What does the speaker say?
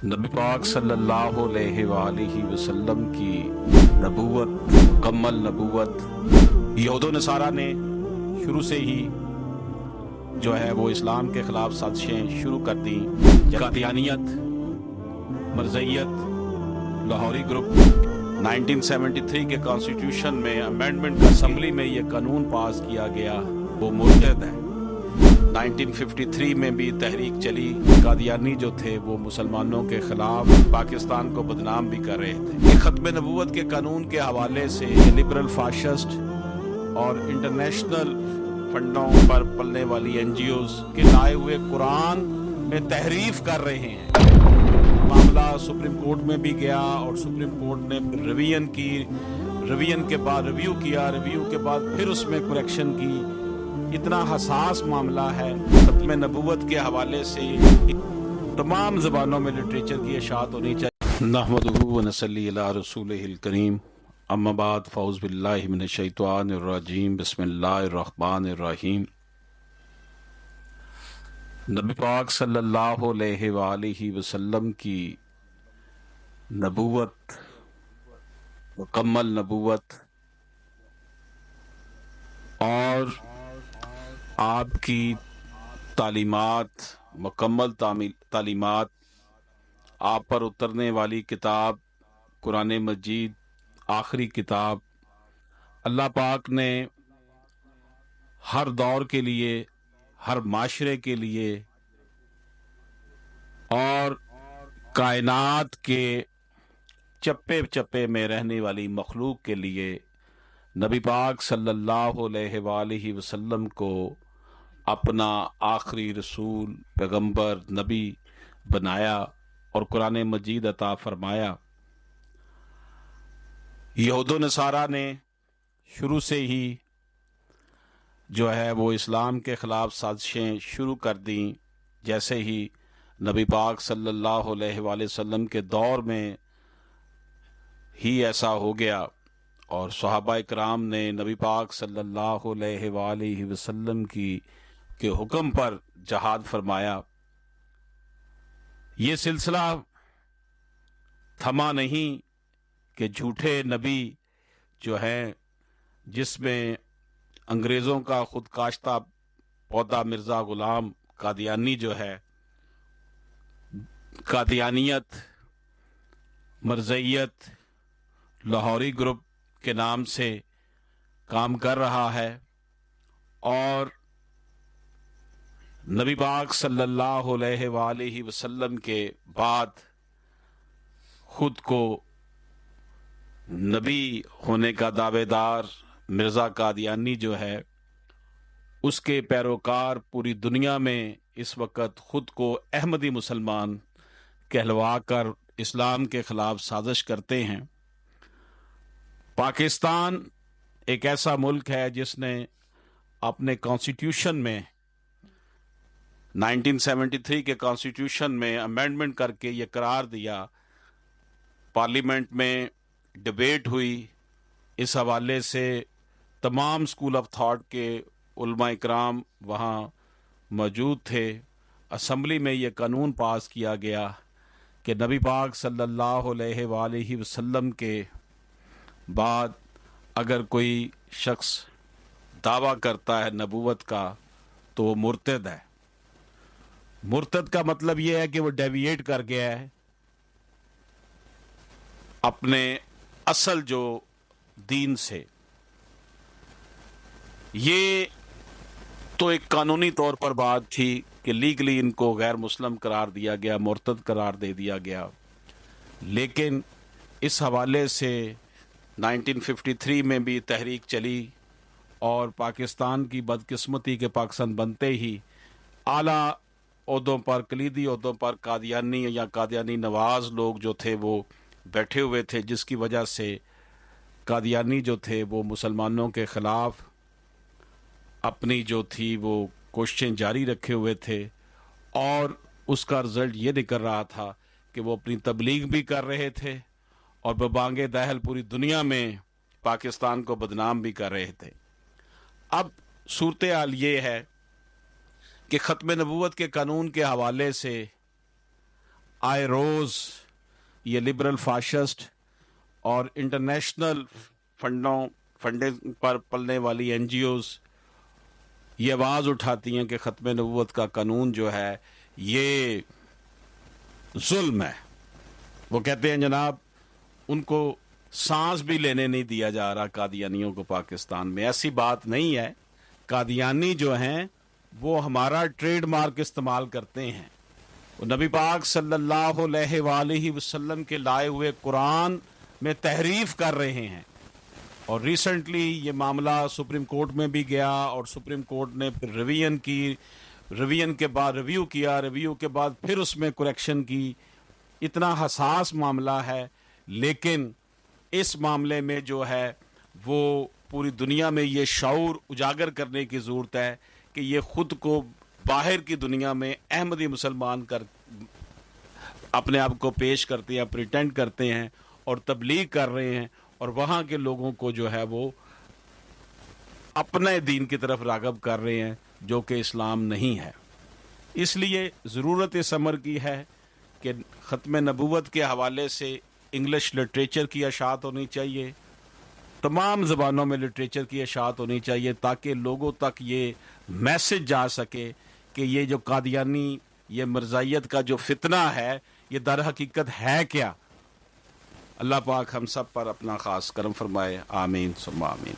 नबी पाक सल्लल्लाहु अलैहि वसल्लम की नबूवत, मुकम्मल नबूवत यहूद नसारा ने शुरू से ही जो है वो इस्लाम के ख़िलाफ़ साजिशें शुरू कर दी। कादियानियत, मरज़इयत, लाहौरी ग्रुप 1973 के कॉन्स्टिट्यूशन में अमेंडमेंट असम्बली में ये कानून पास किया गया, वो मुर्तद है। 1953 में भी तहरीक चली। कादियानी जो थे वो मुसलमानों के खिलाफ पाकिस्तान को बदनाम भी कर रहे थे। ये ख़त्म नबूवत के कानून के हवाले से ये लिबरल फाशिस्ट और इंटरनेशनल फंडों पर पलने वाली NGOs के लाए हुए कुरान में तहरीफ कर रहे हैं। मामला सुप्रीम कोर्ट में भी गया और सुप्रीम कोर्ट ने रिवीजन के बाद रिव्यू किया, रिव्यू के बाद फिर उसमें करेक्शन की। इतना हसास मामला है। खत्म नबूवत के हवाले से तमाम ज़बानों में लिटरेचर की इशाअत होनी चाहिए। नहमदुहु व नसल्ली अला रसूलिहिल करीम, अम्मा बाद, फ़ऊज़ु बिल्लाहि मिनश शैतानिर रजीम, बिस्मिल्लाहिर रहमानिर रहीम। नबी पाक सल्लल्लाहु अलैहि वसल्लम की नबूवत, मुकम्मल नबूवत और आपकी तालीमात, मुकम्मल तालीमात, आप पर उतरने वाली किताब कुरान मजीद, आखिरी किताब, अल्लाह पाक ने हर दौर के लिए, हर माशरे के लिए और कायनात के चप्पे चप्पे में रहने वाली मखलूक के लिए नबी पाक सल्लल्लाहु अलैहि वसल्लम को अपना आखिरी रसूल, पैगंबर, नबी बनाया और कुरान मजीद अता फरमाया। यहूद नसारा ने शुरू से ही जो है वो इस्लाम के ख़िलाफ़ साजिशें शुरू कर दी। जैसे ही नबी पाक सल्लल्लाहु अलैहि वसल्लम के दौर में ही ऐसा हो गया और सहाबा इकराम ने नबी पाक सल्लल्लाहु अलैहि वसल्लम के हुक्म पर जहाद फरमाया। ये सिलसिला थमा नहीं कि झूठे नबी जो हैं, जिसमें अंग्रेज़ों का खुद काश्ता पौधा मिर्ज़ा ग़ुलाम कादियानी जो है, कादियानियत, मरज़इयत, लाहौरी ग्रुप के नाम से काम कर रहा है और नबी पाक सल्लल्लाहु अलैहि वसल्लम के बाद खुद को नबी होने का दावेदार मिर्ज़ा कादियानी जो है, उसके पैरोकार पूरी दुनिया में इस वक्त खुद को अहमदी मुसलमान कहलवा कर इस्लाम के ख़िलाफ़ साजिश करते हैं। पाकिस्तान एक ऐसा मुल्क है जिसने अपने कॉन्स्टिट्यूशन में 1973 के कॉन्स्टिट्यूशन में अमेंडमेंट करके ये करार दिया। पार्लियामेंट में डिबेट हुई, इस हवाले से तमाम स्कूल ऑफ थॉट के उलमा इकराम वहाँ मौजूद थे। असम्बली में ये कानून पास किया गया कि नबी पाक सल्लल्लाहु अलैहि वसल्लम के बाद अगर कोई शख्स दावा करता है नबूवत का तो वो मुर्तद है। मुर्तद का मतलब ये है कि वो डेविएट कर गया है अपने असल जो दीन से। ये तो एक कानूनी तौर पर बात थी कि लीगली इनको गैर मुस्लिम करार दिया गया, मुर्तद करार दे दिया गया। लेकिन इस हवाले से 1953 में भी तहरीक चली और पाकिस्तान की बदकिस्मती के पाकिस्तान बनते ही आला ओहदों पर, कलीदी ओहदों पर कादियानी या कादियानी नवाज लोग जो थे वो बैठे हुए थे, जिसकी वजह से कादियानी जो थे वो मुसलमानों के ख़िलाफ़ अपनी जो थी वो कोशिशें जारी रखे हुए थे और उसका रिज़ल्ट ये निकल रहा था कि वो अपनी तबलीग भी कर रहे थे और बबांगे दहल पूरी दुनिया में पाकिस्तान को बदनाम भी कर रहे थे। अब सूरत हाल ये है कि ख़त्म नबूवत के कानून के हवाले से आए रोज़ ये लिबरल फाशिस्ट और इंटरनेशनल फंडिंग पर पलने वाली एनजीओज ये आवाज़ उठाती हैं कि ख़त्म नबूवत का कानून जो है ये जुल्म है। वो कहते हैं जनाब उनको सांस भी लेने नहीं दिया जा रहा कादियानियों को पाकिस्तान में। ऐसी बात नहीं है। कादियानी जो हैं वो हमारा ट्रेडमार्क इस्तेमाल करते हैं। वो नबी पाक सल्लल्लाहु अलैहि वसल्लम के लाए हुए कुरान में तहरीफ कर रहे हैं। और रिसेंटली ये मामला सुप्रीम कोर्ट में भी गया और सुप्रीम कोर्ट ने फिर रिवीजन के बाद रिव्यू किया, रिव्यू के बाद फिर उसमें करेक्शन की। इतना हसास मामला है, लेकिन इस मामले में जो है वो पूरी दुनिया में ये शऊर उजागर करने की ज़रूरत है कि ये ख़ुद को बाहर की दुनिया में अहमदी मुसलमान कर अपने आप को पेश करते हैं, प्रिटेंड करते हैं और तबलीग कर रहे हैं, और वहाँ के लोगों को जो है वो अपने दीन की तरफ राग़ब कर रहे हैं जो कि इस्लाम नहीं है। इसलिए ज़रूरत इस अमर की है कि ख़त्म नबूवत के हवाले से इंग्लिश लिटरेचर की अशात होनी चाहिए, तमाम ज़बानों में लिटरेचर की अशात होनी चाहिए, ताकि लोगों तक ये मैसेज जा सके कि ये जो कादियानी, ये मरज़ाइयत का जो फितना है ये दर हकीकत है क्या। अल्लाह पाक हम सब पर अपना ख़ास करम फरमाए। आमीन सुम्मा आमीन।